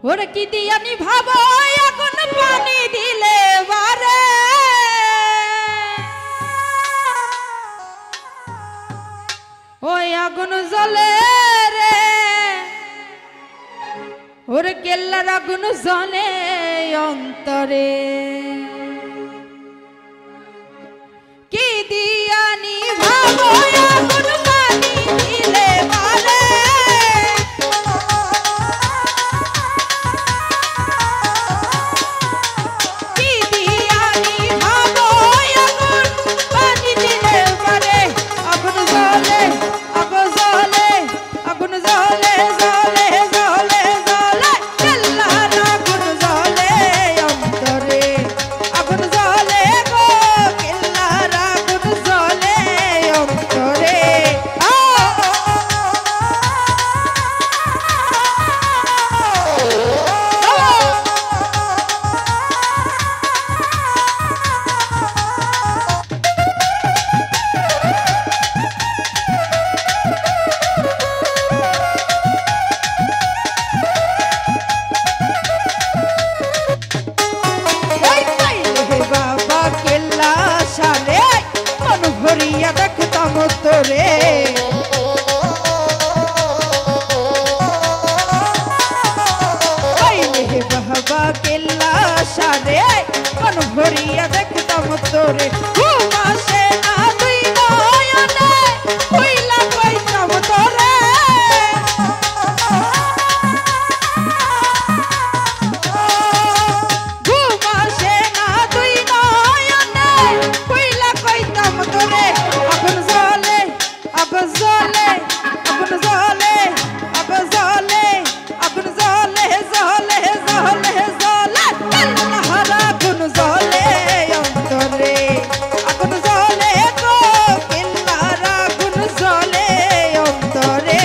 ওরে কি দিয়ানি ভাবো আগুন পানি দিলে বারে ওই আগুন জ্বলে রে ওরে কেল্লার আগুন জ্বলে অন্তরে কি দিয়ানি ভাবো আগুন পানি দিলে বারে দেখতাম তোরে বাবা কেল্লা সারে কোন ভরিয়া দেখতাম তোরে ঘুমাসে না তুই নয়নে কইলা কইতাম তোরে ঘুমাসে না তুই নয়নে কইলা কইতাম তোরে আগুন জ্বলে আগুন জ্বলে আগুন জ্বলে আগুন জ্বলে আগুন জ্বলে জ্বলে জ্বলে জ্বলে আল্লাহর আগুন জ্বলে অন্তরে আগুন জ্বলে গো কেল্লার আগুন জ্বলে অন্তরে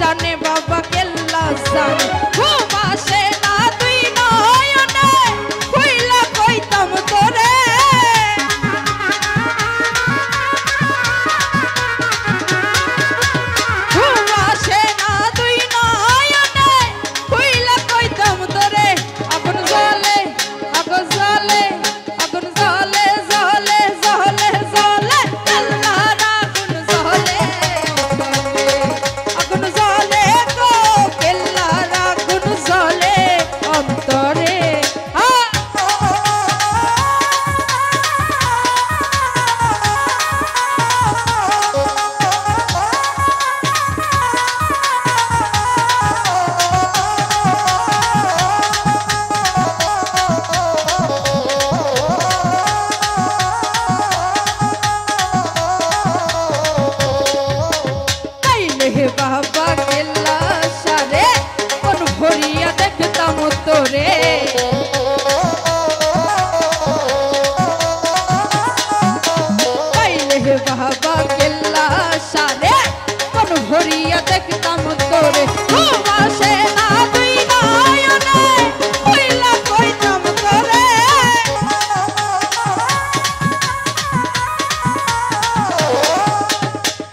জানে বাবা কেল্লা জানে ঘুমাসে না তুই নয়নে কইলা কইতাম তোরে ঘুমাসে না তুই নয়নে কইলা কইতাম তোরে আগুন জ্বলে আগুন জ্বলে আগুন জ্বলে জ্বলে জ্বলে জ্বলে আল্লাহর আগুন জ্বলে আগুন জ্বলে গো কেল্লার আগুন জ্বলে অন্তরে বাবা কেল্লা সারে কোন ভরিয়া দেখতাম তোরে বাবা কেল্লা সারে কোন ভরিয়া দেখতাম তোরে ঘুমাসে না তুই নয়নে কইলা কইতাম তোরে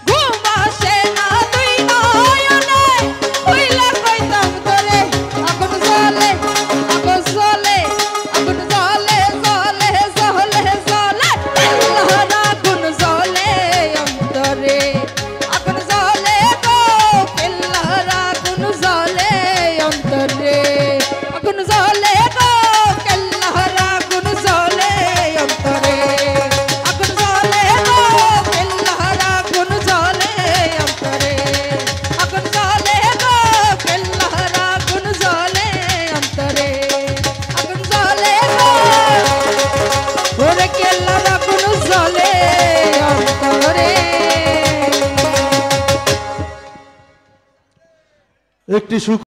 ঘুমাসে না তুই নয়নে কইলা কইতাম তোরে আগুন জ্বলে আগুন জ্বলে আগুন জ্বলে জ্বলে জ্বলে জ্বলে আল্লাহর আগুন জ্বলে অন্তরে আগুন জ্বলে গো কেল্লার আগুন জ্বলে অন্তরে আগুন জ্বলে গো কেল্লার আগুন জ্বলে অন্তরে আগুন জ্বলে গো কেল্লার আগুন জ্বলে অন্তরে আগুন জ্বলে গো কেল্লার আগুন জ্বলে অন্তরে আগুন জ্বলে গো ওরে কেল্লার আগুন জ্বলে একটি সুখ